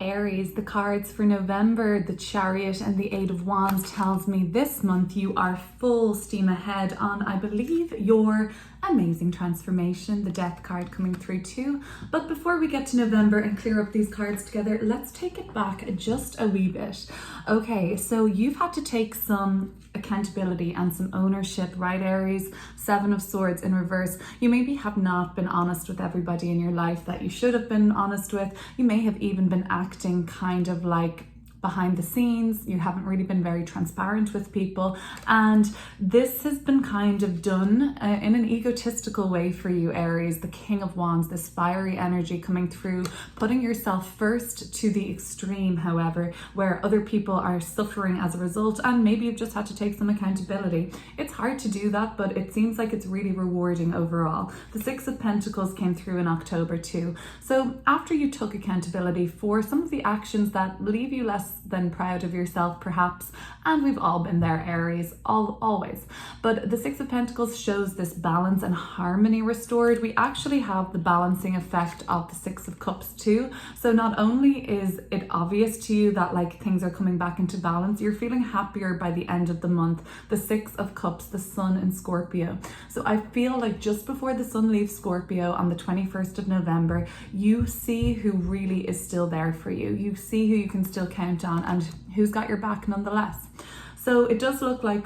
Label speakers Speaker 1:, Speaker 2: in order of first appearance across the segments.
Speaker 1: Aries, the cards for November, the Chariot and the Eight of Wands tells me this month you are full steam ahead on, I believe, your amazing transformation, the Death card coming through too. But before we get to November and clear up these cards together, let's take it back just a wee bit. Okay, so you've had to take some accountability and some ownership, right, Aries? Seven of Swords in reverse. You maybe have not been honest with everybody in your life that you should have been honest with. You may have even been acting kind of like behind the scenes. You haven't really been very transparent with people, and this has been kind of done in an egotistical way for you, Aries. The King of Wands, this fiery energy coming through, putting yourself first to the extreme, however, where other people are suffering as a result, and maybe you've just had to take some accountability. It's hard to do that, but it seems like it's really rewarding overall. The Six of Pentacles came through in October too. So after you took accountability for some of the actions that leave you less than proud of yourself, perhaps, and we've all been there, Aries, always. But the Six of Pentacles shows this balance and harmony restored. We actually have the balancing effect of the Six of Cups too. So not only is it obvious to you that like things are coming back into balance, you're feeling happier by the end of the month. The Six of Cups, the Sun in Scorpio. So I feel like just before the Sun leaves Scorpio on the 21st of November, you see who really is still there for you. You see who you can still count on and who's got your back nonetheless. So it does look like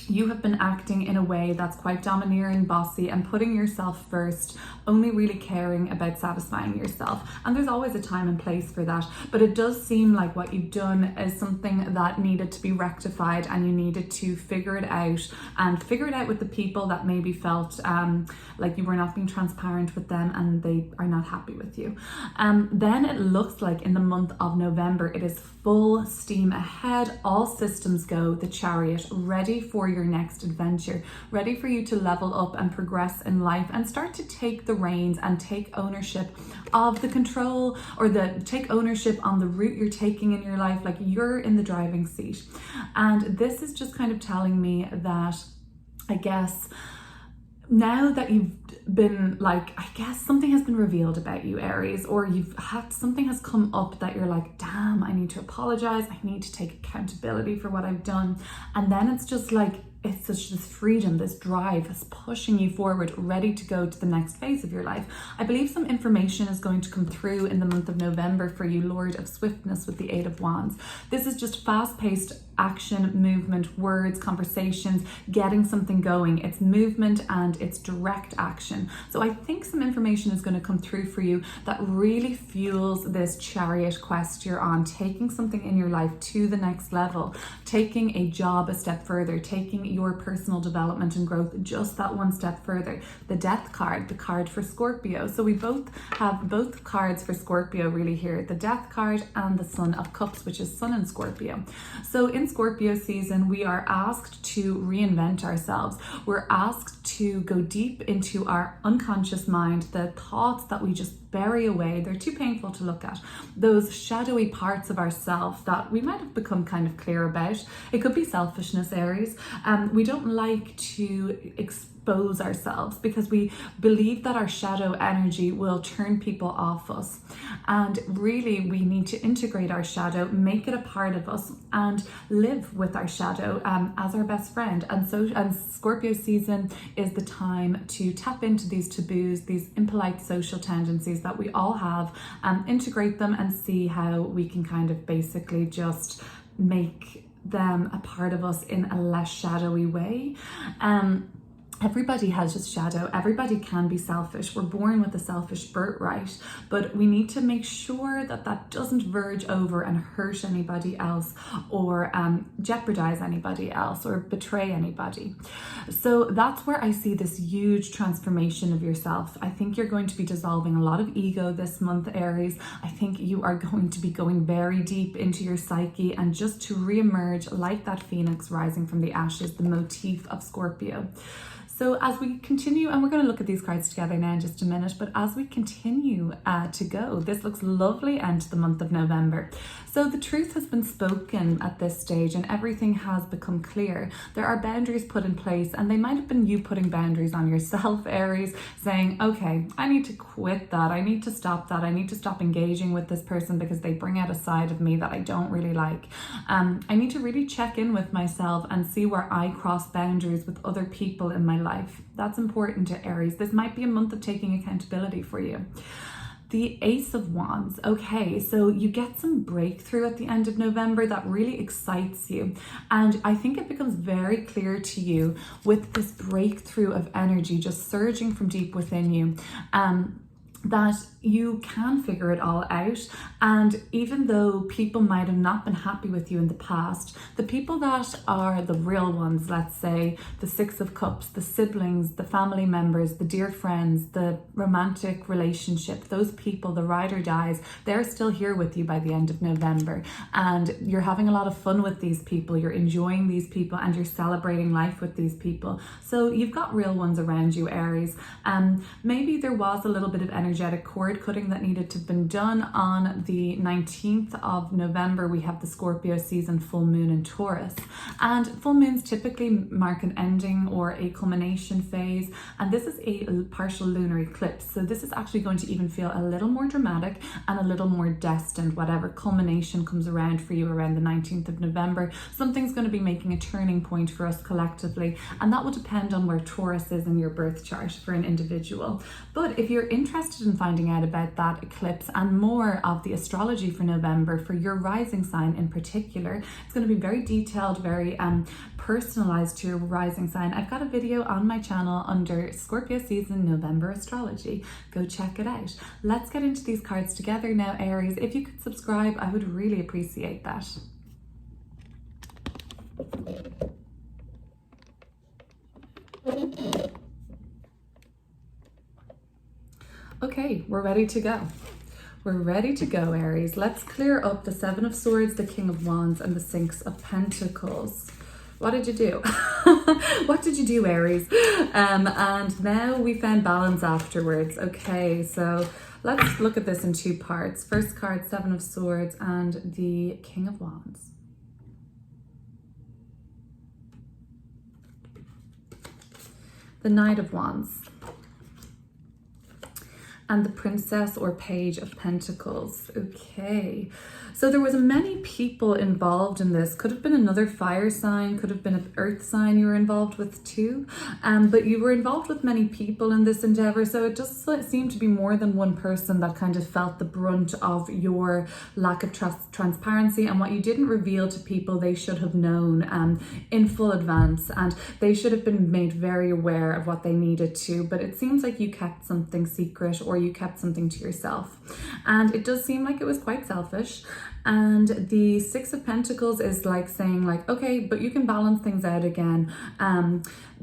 Speaker 1: you have been acting in a way that's quite domineering, bossy, and putting yourself first, only really caring about satisfying yourself. And there's always a time and place for that. But it does seem like what you've done is something that needed to be rectified, and you needed to figure it out, and figure it out with the people that maybe felt like you were not being transparent with them and they are not happy with you. Then it looks like in the month of November, it is full steam ahead, all systems go, the Chariot, ready for your next adventure, ready for you to level up and progress in life and start to take the reins and take ownership of the control, or take ownership on the route you're taking in your life. Like you're in the driving seat. And this is just kind of telling me that, I guess, now that you've been like, I guess something has been revealed about you, Aries, or something has come up that you're like, damn, I need to apologize. I need to take accountability for what I've done. And then it's just like, it's such this freedom, this drive is pushing you forward, ready to go to the next phase of your life. I believe some information is going to come through in the month of November for you, Lord of Swiftness with the Eight of Wands. This is just fast-paced action, movement, words, conversations, getting something going. It's movement and it's direct action. So I think some information is going to come through for you that really fuels this Chariot quest you're on, taking something in your life to the next level, taking a job a step further, taking your personal development and growth just that one step further. The Death card, the card for Scorpio. So we both have both cards for Scorpio really here, the Death card and the Sun of Cups, which is Sun in Scorpio. So in Scorpio season, we are asked to reinvent ourselves. We're asked to go deep into our unconscious mind, the thoughts that we just bury away. They're too painful to look at. Those shadowy parts of ourselves that we might have become kind of clear about. It could be selfishness, Aries. We don't like to expose ourselves because we believe that our shadow energy will turn people off us. And really, we need to integrate our shadow, make it a part of us, and live with our shadow as our best friend. And Scorpio season is the time to tap into these taboos, these impolite social tendencies that we all have, integrate them and see how we can kind of basically just make them a part of us in a less shadowy way. Everybody has just shadow. Everybody can be selfish. We're born with a selfish birthright, but we need to make sure that that doesn't verge over and hurt anybody else, or jeopardize anybody else, or betray anybody. So that's where I see this huge transformation of yourself. I think you're going to be dissolving a lot of ego this month, Aries. I think you are going to be going very deep into your psyche and just to reemerge like that phoenix rising from the ashes, the motif of Scorpio. So as we continue, and we're going to look at these cards together now in just a minute, but as we continue to go, this looks lovely end to the month of November. So the truth has been spoken at this stage and everything has become clear. There are boundaries put in place, and they might have been you putting boundaries on yourself, Aries, saying, okay, I need to quit that. I need to stop that. I need to stop engaging with this person because they bring out a side of me that I don't really like. I need to really check in with myself and see where I cross boundaries with other people in my life. That's important to Aries. This might be a month of taking accountability for you. The Ace of Wands. Okay, so you get some breakthrough at the end of November that really excites you. And I think it becomes very clear to you with this breakthrough of energy just surging from deep within you, that you can figure it all out. And even though people might have not been happy with you in the past, the people that are the real ones, let's say the Six of Cups, the siblings, the family members, the dear friends, the romantic relationship, those people, the ride or dies, they're still here with you by the end of November. And you're having a lot of fun with these people, you're enjoying these people, and you're celebrating life with these people. So you've got real ones around you, Aries. Maybe there was a little bit of energetic cord cutting that needed to have been done. On the 19th of November, we have the Scorpio season full moon in Taurus. And full moons typically mark an ending or a culmination phase. And this is a partial lunar eclipse. So this is actually going to even feel a little more dramatic and a little more destined, whatever culmination comes around for you around the 19th of November. Something's going to be making a turning point for us collectively. And that will depend on where Taurus is in your birth chart for an individual. But if you're interested in finding out about that eclipse and more of the astrology for November for your rising sign in particular, it's going to be very detailed, very personalized to your rising sign. I've got a video on my channel under Scorpio season November astrology. Go check it out. Let's get into these cards together now, Aries. If you could subscribe, I would really appreciate that. Okay, we're ready to go. We're ready to go, Aries. Let's clear up the Seven of Swords, the King of Wands, and the Six of Pentacles. What did you do? What did you do, Aries? And now we found balance afterwards. Okay, so let's look at this in two parts. First card, Seven of Swords and the King of Wands. The Knight of Wands. And the Princess or Page of Pentacles. Okay, so there was many people involved in this. Could have been another fire sign, could have been an earth sign you were involved with too. But you were involved with many people in this endeavor. So it just seemed to be more than one person that kind of felt the brunt of your lack of transparency, and what you didn't reveal to people they should have known in full advance, and they should have been made very aware of what they needed to. But it seems like you kept something secret, or you kept something to yourself, and it does seem like it was quite selfish. And the Six of Pentacles is like saying like, okay, but you can balance things out again.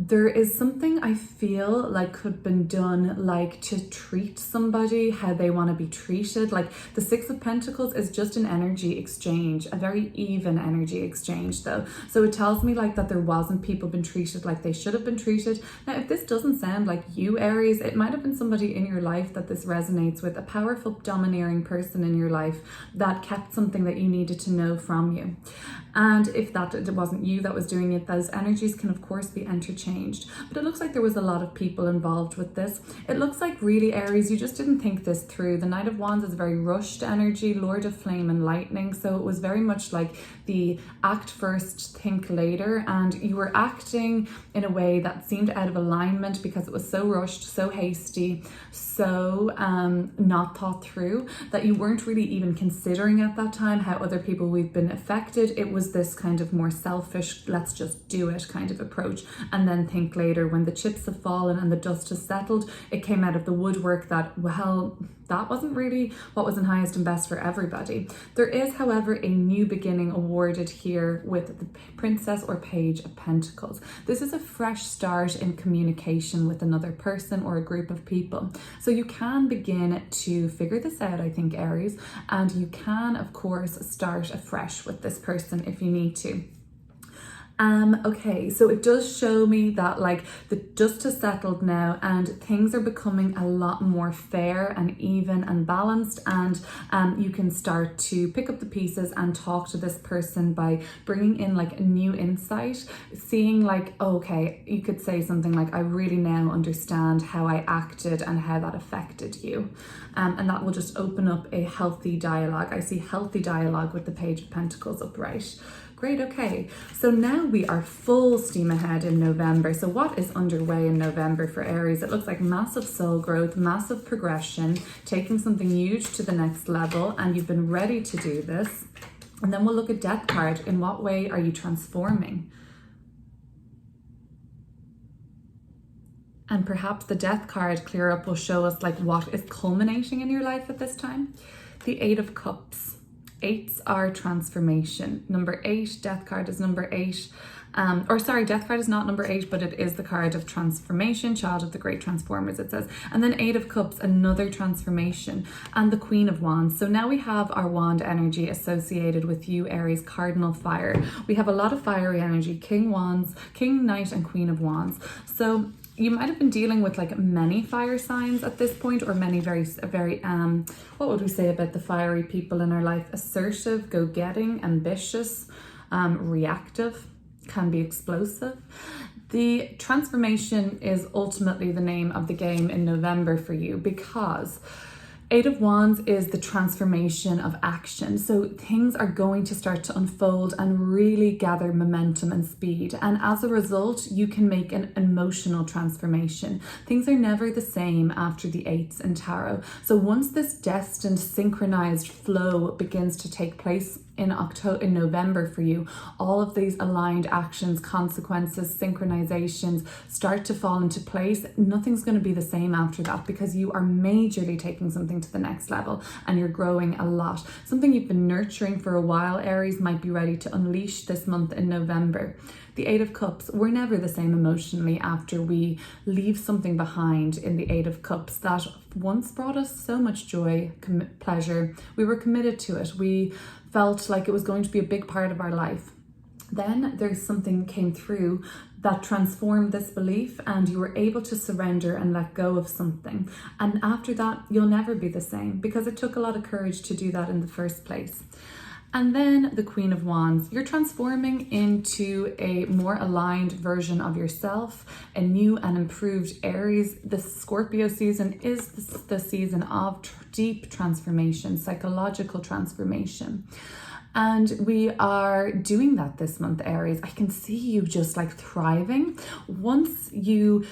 Speaker 1: There is something I feel like could have been done, like to treat somebody how they want to be treated. Like the Six of Pentacles is just an energy exchange, a very even energy exchange though. So it tells me like that there wasn't people been treated like they should have been treated. Now, if this doesn't sound like you, Aries, it might have been somebody in your life that this resonates with, a powerful, domineering person in your life that kept something that you needed to know from you. And if that it wasn't you that was doing it, those energies can of course be interchanged. But it looks like there was a lot of people involved with this. It looks like really, Aries, you just didn't think this through. The Knight of Wands is very rushed energy, Lord of Flame and Lightning. So it was very much like the act first, think later. And you were acting in a way that seemed out of alignment because it was so rushed, so hasty, so not thought through, that you weren't really even considering at that time how other people we've been affected. It was this kind of more selfish, let's just do it kind of approach, and then think later. When the chips have fallen and the dust has settled, it came out of the woodwork that, well, that wasn't really what was in highest and best for everybody. There is, however, a new beginning awarded here with the Princess or Page of Pentacles. This is a fresh start in communication with another person or a group of people. So you can begin to figure this out, I think, Aries, and you can, of course, start afresh with this person if you need to. Okay, so it does show me that like the dust has settled now and things are becoming a lot more fair and even and balanced, and you can start to pick up the pieces and talk to this person by bringing in like a new insight, seeing like, oh, okay, you could say something like, I really now understand how I acted and how that affected you. And that will just open up a healthy dialogue. I see healthy dialogue with the Page of Pentacles upright. Great, okay. So now we are full steam ahead in November. So what is underway in November for Aries? It looks like massive soul growth, massive progression, taking something huge to the next level, and you've been ready to do this. And then we'll look at Death card. In what way are you transforming? And perhaps the Death card clear up will show us like what is culminating in your life at this time. The Eight of Cups. Eights are transformation. Number 8, Death card is number 8. Death card is not number 8, but it is the card of transformation, child of the great transformers, it says. And then 8 of Cups, another transformation, and the Queen of Wands. So now we have our wand energy associated with you, Aries, cardinal fire. We have a lot of fiery energy, King Wands, King, Knight, and Queen of Wands. So you might have been dealing with like many fire signs at this point, or many very, what would we say about the fiery people in our life? Assertive, go-getting, ambitious, reactive, can be explosive. The transformation is ultimately the name of the game in November for you, because Eight of Wands is the transformation of action. So things are going to start to unfold and really gather momentum and speed. And as a result, you can make an emotional transformation. Things are never the same after the eights in tarot. So once this destined synchronized flow begins to take place in November for you, all of these aligned actions, consequences, synchronizations start to fall into place. Nothing's going to be the same after that, because you are majorly taking something to the next level and you're growing a lot. Something you've been nurturing for a while, Aries, might be ready to unleash this month in November. The Eight of Cups, we're never the same emotionally after we leave something behind in the Eight of Cups that once brought us so much joy, pleasure. We were committed to it. We felt like it was going to be a big part of our life. Then there's something came through that transformed this belief, and you were able to surrender and let go of something. And after that, you'll never be the same, because it took a lot of courage to do that in the first place. And then the Queen of Wands, you're transforming into a more aligned version of yourself, a new and improved Aries. The Scorpio season is the season of deep transformation, psychological transformation. And we are doing that this month, Aries. I can see you just like thriving. Once you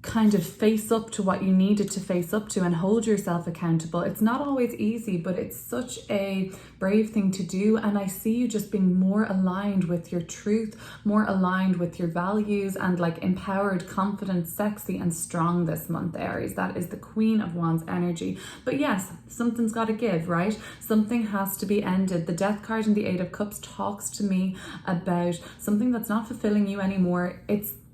Speaker 1: kind of face up to what you needed to face up to and hold yourself accountable. It's not always easy, but it's such a brave thing to do. And I see you just being more aligned with your truth, more aligned with your values, and like empowered, confident, sexy, and strong this month, Aries. That is the Queen of Wands energy. But yes, something's got to give, right? Something has to be ended. The Death card and the Eight of Cups talks to me about something that's not fulfilling you anymore.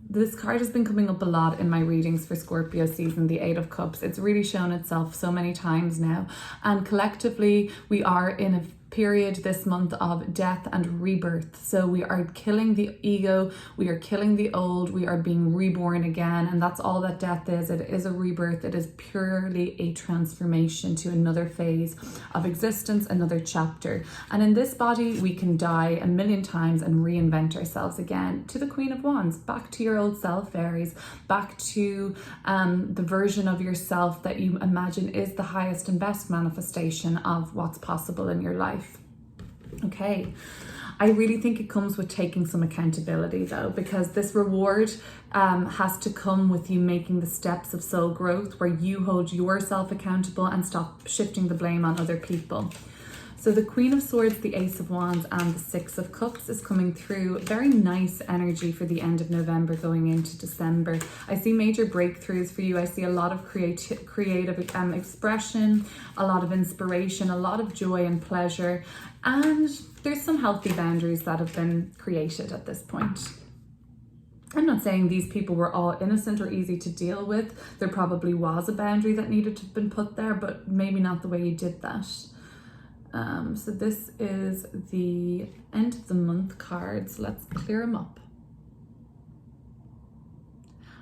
Speaker 1: This card has been coming up a lot in my readings for Scorpio season, the Eight of Cups. It's really shown itself so many times now. And collectively, we are in a period this month of death and rebirth. So we are killing the ego, we are killing the old, we are being reborn again. And that's all that death is. It is a rebirth. It is purely a transformation to another phase of existence, another chapter. And in this body, we can die a million times and reinvent ourselves again. To the Queen of Wands, back to your old self, Aries, back to the version of yourself that you imagine is the highest and best manifestation of what's possible in your life. Okay, I really think it comes with taking some accountability though, because this reward has to come with you making the steps of soul growth where you hold yourself accountable and stop shifting the blame on other people. So the Queen of Swords, the Ace of Wands, and the Six of Cups is coming through. Very nice energy for the end of November going into December. I see major breakthroughs for you. I see a lot of creative expression, a lot of inspiration, a lot of joy and pleasure. And there's some healthy boundaries that have been created at this point. I'm not saying these people were all innocent or easy to deal with. There probably was a boundary that needed to have been put there, but maybe not the way you did that. So this is the end of the month cards. Let's clear them up.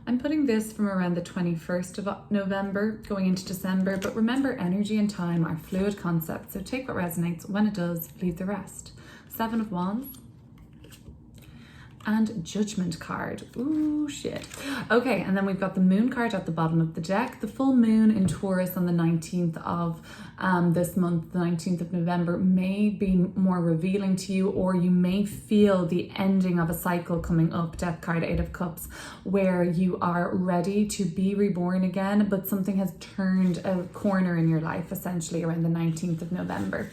Speaker 1: I'm putting this from around the 21st of November going into December, but remember, energy and time are fluid concepts, so take what resonates. When it does, leave the rest. 7 of Wands and Judgment card. Ooh, shit. Okay, and then we've got the Moon card at the bottom of the deck. The full moon in Taurus on the 19th of this month, the 19th of November, may be more revealing to you, or you may feel the ending of a cycle coming up. Death card, 8 of Cups, where you are ready to be reborn again, but something has turned a corner in your life, essentially, around the 19th of November.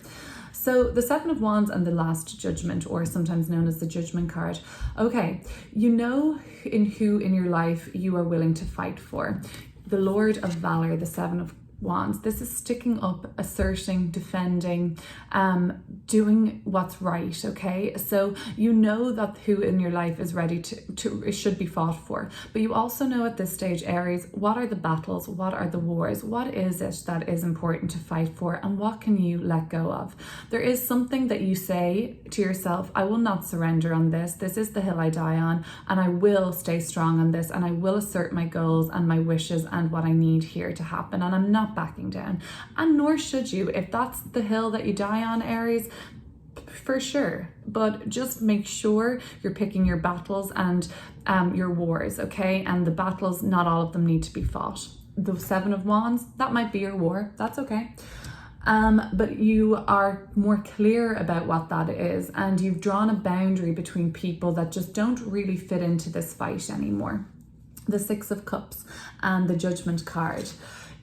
Speaker 1: So the 7 of Wands and the Last Judgment, or sometimes known as the Judgment card. Okay, you know who in your life you are willing to fight for. The Lord of Valor, the 7 of Wands. This is sticking up, asserting, defending, doing what's right, okay? So you know that who in your life is ready to should be fought for. But you also know at this stage, Aries, what are the battles? What are the wars? What is it that is important to fight for? And what can you let go of? There is something that you say to yourself, I will not surrender on this. This is the hill I die on, and I will stay strong on this, and I will assert my goals and my wishes and what I need here to happen. And I'm not backing down, and nor should you. If that's the hill that you die on, Aries, for sure, but just make sure you're picking your battles and your wars, okay? And the battles, not all of them need to be fought. The 7 of Wands, that might be your war, that's okay. But you are more clear about what that is, and you've drawn a boundary between people that just don't really fit into this fight anymore. The 6 of Cups and the Judgment card.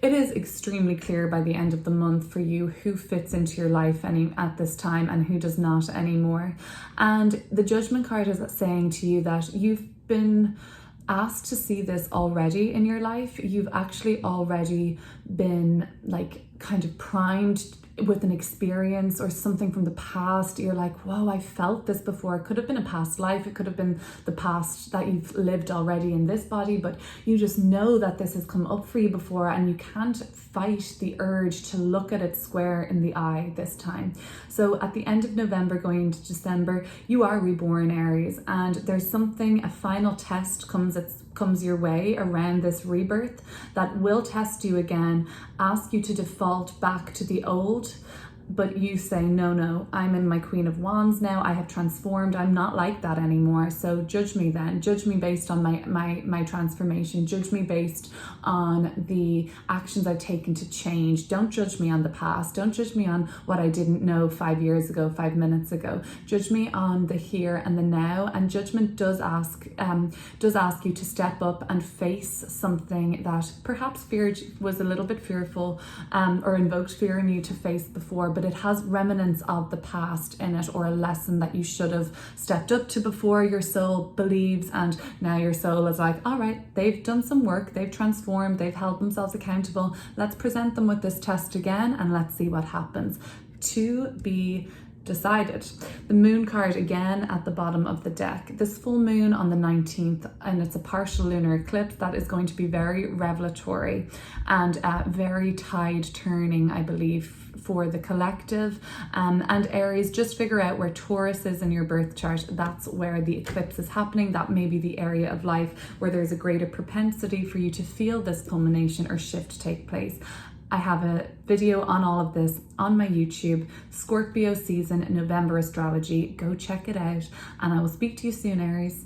Speaker 1: It is extremely clear by the end of the month for you who fits into your life at this time and who does not anymore. And the Judgment card is saying to you that you've been asked to see this already in your life. You've actually already been kind of primed with an experience or something from the past. You're like, whoa, I felt this before. It could have been a past life. It could have been the past that you've lived already in this body, but you just know that this has come up for you before, and you can't fight the urge to look at it square in the eye this time. So at the end of November going into December, you are reborn, Aries, and there's something, a final test comes your way around this rebirth that will test you again, ask you to default back to the old, but you say, no, I'm in my Queen of Wands now. I have transformed. I'm not like that anymore. So judge me then. Judge me based on my transformation. Judge me based on the actions I've taken to change. Don't judge me on the past. Don't judge me on what I didn't know 5 years ago, 5 minutes ago. Judge me on the here and the now. And judgment does ask you to step up and face something that perhaps was a little bit fearful, or invoked fear in you to face before, but it has remnants of the past in it, or a lesson that you should have stepped up to before. Your soul believes, and now your soul is like, all right, they've done some work, they've transformed, they've held themselves accountable. Let's present them with this test again, and let's see what happens. To be decided. The Moon card again at the bottom of the deck. This full moon on the 19th, and it's a partial lunar eclipse that is going to be very revelatory and very tide turning, I believe, for the collective. And Aries, just figure out where Taurus is in your birth chart. That's where the eclipse is happening. That may be the area of life where there's a greater propensity for you to feel this culmination or shift take place. I have a video on all of this on my YouTube, Scorpio season November astrology. Go check it out, and I will speak to you soon, Aries.